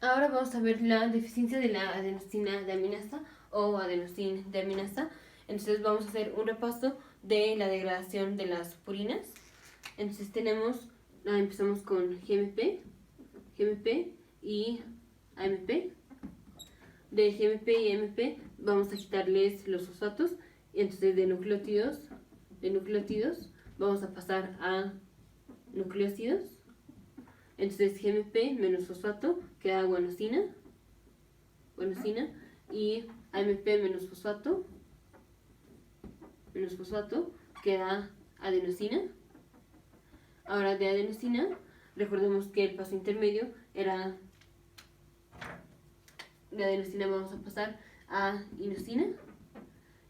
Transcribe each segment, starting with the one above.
Ahora vamos a ver la deficiencia de la adenosina deaminasa o adenosina deaminasa. Entonces vamos a hacer un repaso de la degradación de las purinas. Entonces empezamos con GMP y AMP. De GMP y AMP vamos a quitarles los fosfatos. Y entonces de nucleótidos vamos a pasar a nucleósidos. Entonces GMP menos fosfato queda guanosina, y AMP menos fosfato queda adenosina. Ahora de adenosina, recordemos que el paso intermedio era, de adenosina vamos a pasar a inosina,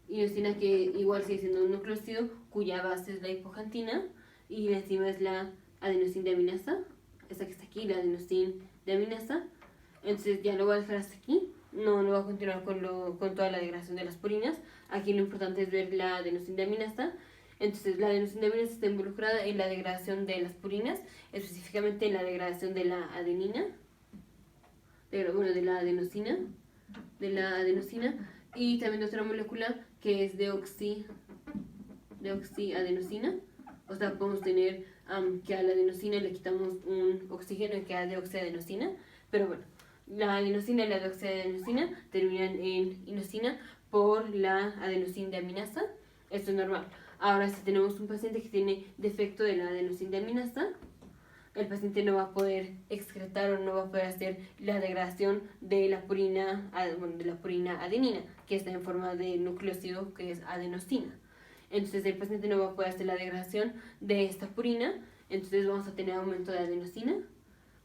que igual sigue siendo un nucleósido cuya base es la hipoxantina y la enzima es la adenosina deaminasa, esta que está aquí, la adenosina deaminasa. Entonces ya lo voy a dejar hasta aquí, no voy a continuar con toda la degradación de las purinas. Aquí lo importante es ver la adenosina deaminasa. Entonces la adenosina deaminasa está involucrada en la degradación de las purinas, específicamente en la degradación de la adenina, de la adenosina, y también de otra molécula que es deoxiadenosina. O sea, podemos tener que a la adenosina le quitamos un oxígeno y queda deoxiadenosina, pero bueno, la adenosina y la deoxiadenosina terminan en inosina por la adenosina deaminasa. Esto es normal. Ahora, si tenemos un paciente que tiene defecto de la adenosina deaminasa, el paciente no va a poder excretar o no va a poder hacer la degradación de la purina adenina, que está en forma de nucleósido, que es adenosina. Entonces el paciente no va a poder hacer la degradación de esta purina, entonces vamos a tener aumento de adenosina.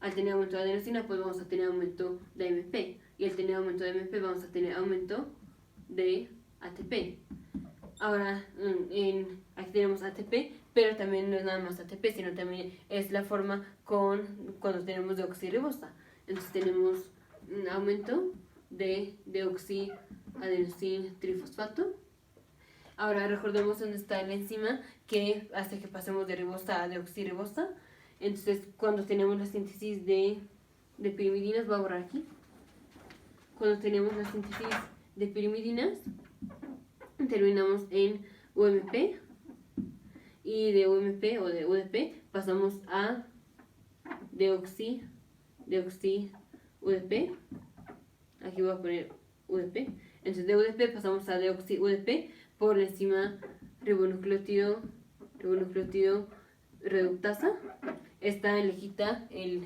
Al tener aumento de adenosina, pues vamos a tener aumento de AMP, y al tener aumento de AMP vamos a tener aumento de ATP. Ahora, aquí tenemos ATP, pero también no es nada más ATP, sino también es la forma cuando tenemos deoxirribosa. Entonces tenemos un aumento de deoxiadenosina trifosfato. Ahora recordemos dónde está la enzima que hace que pasemos de ribosa a deoxirribosa. Entonces cuando tenemos la síntesis de pirimidinas, voy a borrar aquí. Cuando tenemos la síntesis de pirimidinas, terminamos en UMP, y de UMP o de UDP pasamos a deoxi UDP. Aquí voy a poner UDP. Entonces de UDP pasamos a deoxi UDP por la enzima ribonucleótido reductasa. Esta le quita el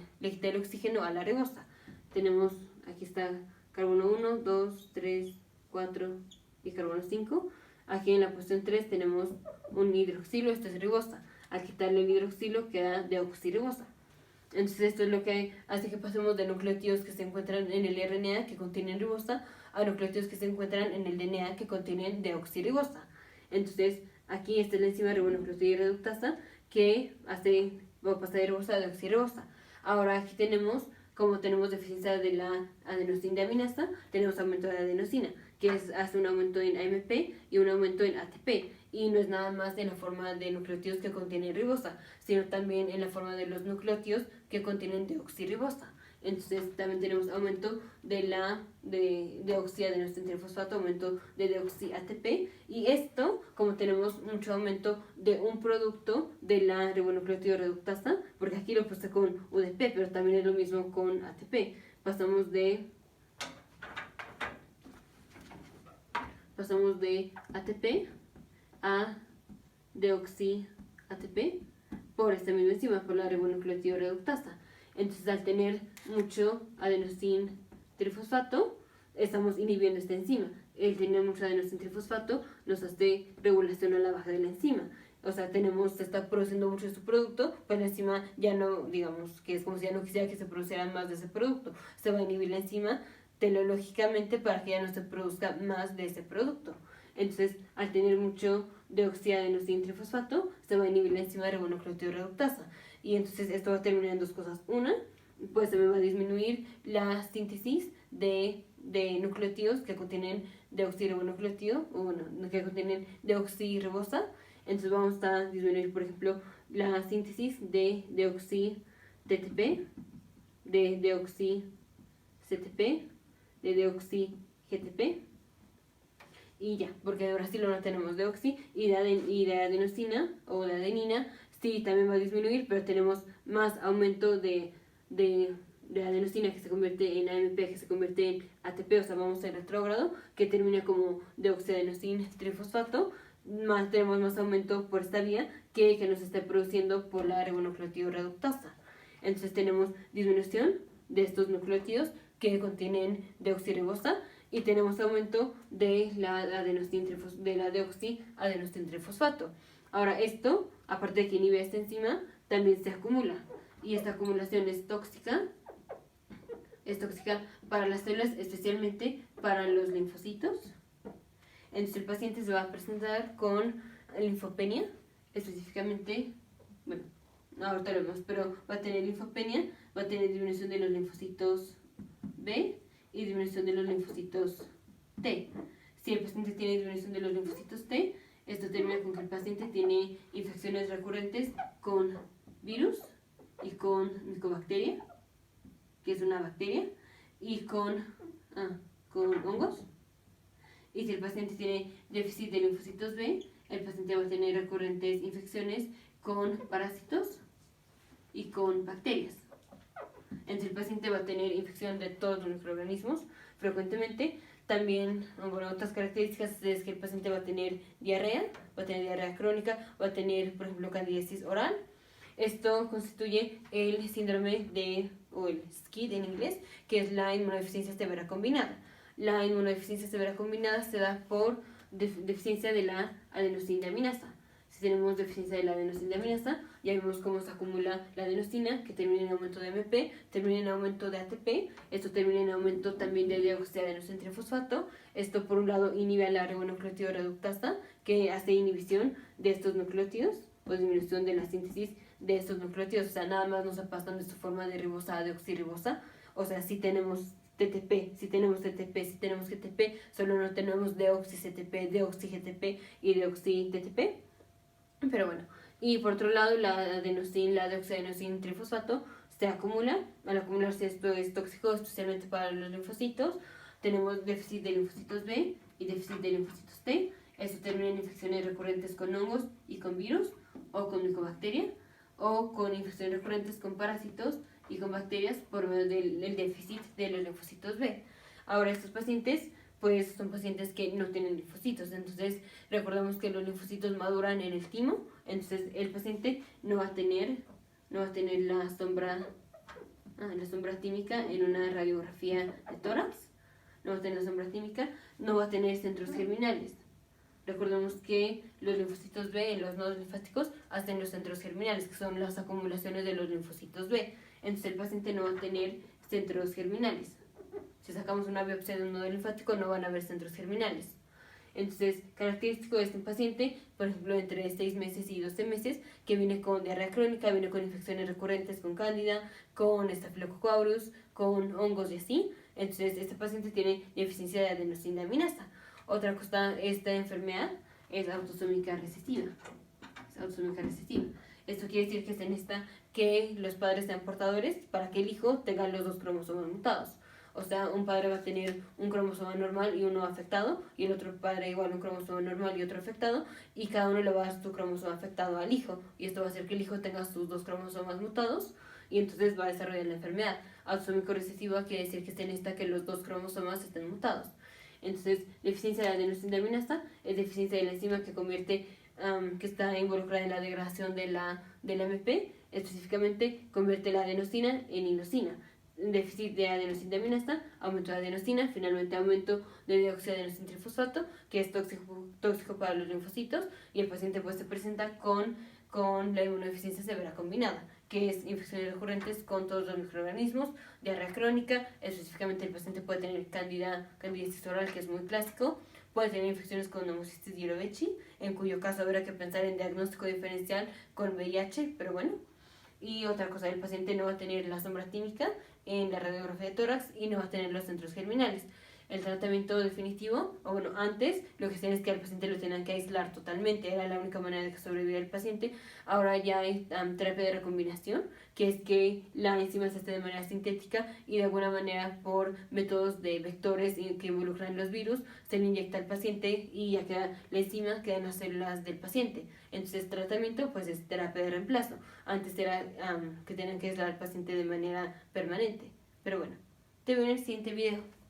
oxígeno a la ribosa. Tenemos, aquí está carbono 1, 2, 3, 4 y carbono 5. Aquí en la posición 3 tenemos un hidroxilo, esta es ribosa. Al quitarle el hidroxilo queda deoxirribosa. Entonces esto es lo que hace que pasemos de nucleótidos que se encuentran en el RNA que contienen ribosa a nucleótidos que se encuentran en el DNA que contienen deoxirribosa. Entonces aquí esta es la enzima ribonucleótida reductasa que va a pasar de ribosa a deoxirribosa. Ahora aquí como tenemos deficiencia de la adenosina deaminasa, tenemos aumento de adenosina, que hace un aumento en AMP y un aumento en ATP. Y no es nada más en la forma de nucleótidos que contienen ribosa, sino también en la forma de los nucleótidos que contienen deoxirribosa. Entonces también tenemos aumento de deoxiadenosina trifosfato, aumento de deoxi-ATP, y esto, como tenemos mucho aumento de un producto de la ribonucleótido reductasa, porque aquí lo puse con UDP, pero también es lo mismo con ATP. Pasamos de ATP a deoxi-ATP por esta misma enzima, por la ribonucleótido reductasa. Entonces, al tener mucho adenosina trifosfato, estamos inhibiendo esta enzima. El tener mucho adenosina trifosfato nos hace regulación a la baja de la enzima. O sea, se está produciendo mucho de su producto, pero la enzima ya no, digamos, que es como si ya no quisiera que se produciera más de ese producto. Se va a inhibir la enzima teleológicamente para que ya no se produzca más de ese producto. Entonces, al tener mucho deoxiadenosina trifosfato, se va a inhibir la enzima ribonucleótido reductasa. Y entonces esto va a terminar en dos cosas. Una, pues se me va a disminuir la síntesis de nucleótidos que contienen deoxirribonucleótido, o bueno, que contienen deoxirribosa. Entonces vamos a disminuir, por ejemplo, la síntesis de deoxi-TTP, de deoxi CTP, de deoxi-GTP. Y ya, porque de uracilo no tenemos deoxi, y de adenosina o de adenina sí también va a disminuir, pero tenemos más aumento de adenosina que se convierte en AMP, que se convierte en ATP, o sea, vamos en retrógrado, que termina como deoxiadenosina trifosfato. Tenemos más aumento por esta vía que nos está produciendo por la ribonucleótido reductasa. Entonces tenemos disminución de estos nucleótidos que contienen deoxirribosa, y tenemos aumento de la deoxiadenosina trifosfato. Ahora esto, aparte de que inhibe esta enzima, también se acumula, y esta acumulación es tóxica para las células, especialmente para los linfocitos. Entonces el paciente se va a presentar con linfopenia, específicamente, bueno, ahorita lo vemos, pero va a tener linfopenia, va a tener disminución de los linfocitos B y disminución de los linfocitos T. Si el paciente tiene disminución de los linfocitos T, esto termina con que el paciente tiene infecciones recurrentes con virus y con micobacteria, que es una bacteria, y con hongos. Y si el paciente tiene déficit de linfocitos B, el paciente va a tener recurrentes infecciones con parásitos y con bacterias. Entonces el paciente va a tener infección de todos los microorganismos frecuentemente. También, bueno, otras características es que el paciente va a tener diarrea crónica, va a tener, por ejemplo, candidiasis oral. Esto constituye el síndrome o el SCID en inglés, que es la inmunodeficiencia severa combinada. La inmunodeficiencia severa combinada se da por deficiencia de la adenosinaminasa. Si tenemos deficiencia de la adenosinaminasa, ya vemos cómo se acumula la adenosina, que termina en aumento de AMP, termina en aumento de ATP, esto termina en aumento también de deoxiadenosina trifosfato. Esto, por un lado, inhibe a la ribonucleótido reductasa, que hace inhibición de estos nucleótidos, o disminución de la síntesis de estos nucleótidos. O sea, nada más nos pasan de su forma de ribosa a deoxirribosa. O sea, si tenemos TTP, si tenemos GTP, solo no tenemos deoxi-CTP, deoxi-GTP y deoxi-TTP. Pero bueno, y por otro lado, la deoxiadenosina trifosfato se acumula. Al acumularse, esto es tóxico, especialmente para los linfocitos. Tenemos déficit de linfocitos B y déficit de linfocitos T. Esto termina en infecciones recurrentes con hongos y con virus, o con micobacteria, o con infecciones recurrentes con parásitos y con bacterias por medio del déficit de los linfocitos B. Ahora, estos pacientes pues son pacientes que no tienen linfocitos. Entonces recordamos que los linfocitos maduran en el timo, entonces el paciente no va a tener la sombra tímica en una radiografía de tórax, no va a tener la sombra tímica, no va a tener centros germinales. Recordemos que los linfocitos B en los nodos linfáticos hacen los centros germinales, que son las acumulaciones de los linfocitos B. Entonces el paciente no va a tener centros germinales. Si sacamos una biopsia de un nodo linfático, no van a haber centros germinales. Entonces, característico de este paciente, por ejemplo, entre 6 meses y 12 meses, que viene con diarrea crónica, viene con infecciones recurrentes con cándida, con Staphylococcus aureus, con hongos y así. Entonces, este paciente tiene deficiencia de adenosinaminasa. Otra cosa, esta enfermedad es autosómica recesiva. Esto quiere decir que se necesita que los padres sean portadores para que el hijo tenga los dos cromosomas mutados. O sea, un padre va a tener un cromosoma normal y uno afectado, y el otro padre igual un cromosoma normal y otro afectado, y cada uno le va a dar su cromosoma afectado al hijo, y esto va a hacer que el hijo tenga sus dos cromosomas mutados, y entonces va a desarrollar la enfermedad. Autosómico recesiva quiere decir que se necesita que los dos cromosomas estén mutados. Entonces, deficiencia de adenosinaminasa es deficiencia de la enzima que convierte, que está involucrada en la degradación de la AMP, específicamente convierte la adenosina en inosina. Déficit de adenosinaminasa, aumento de adenosina, finalmente aumento de deoxiadenosina trifosfato, que es tóxico para los linfocitos, y el paciente pues se presenta con la inmunodeficiencia severa combinada, que es infecciones recurrentes con todos los microorganismos, diarrea crónica, específicamente el paciente puede tener candidiasis oral, que es muy clásico, puede tener infecciones con Pneumocystis jirovecii, en cuyo caso habrá que pensar en diagnóstico diferencial con VIH, pero bueno. Y otra cosa, el paciente no va a tener la sombra tímica en la radiografía de tórax y no va a tener los centros germinales. el tratamiento definitivo, o bueno, antes lo que hacían es que al paciente lo tenían que aislar totalmente, era la única manera de que sobreviviera el paciente. Ahora ya hay terapia de recombinación, que es que la enzima se hace de manera sintética y de alguna manera por métodos de vectores que involucran los virus, se le inyecta al paciente y ya queda la enzima, quedan las células del paciente. Entonces tratamiento pues es terapia de reemplazo. Antes era que tenían que aislar al paciente de manera permanente. Pero bueno, te veo en el siguiente video.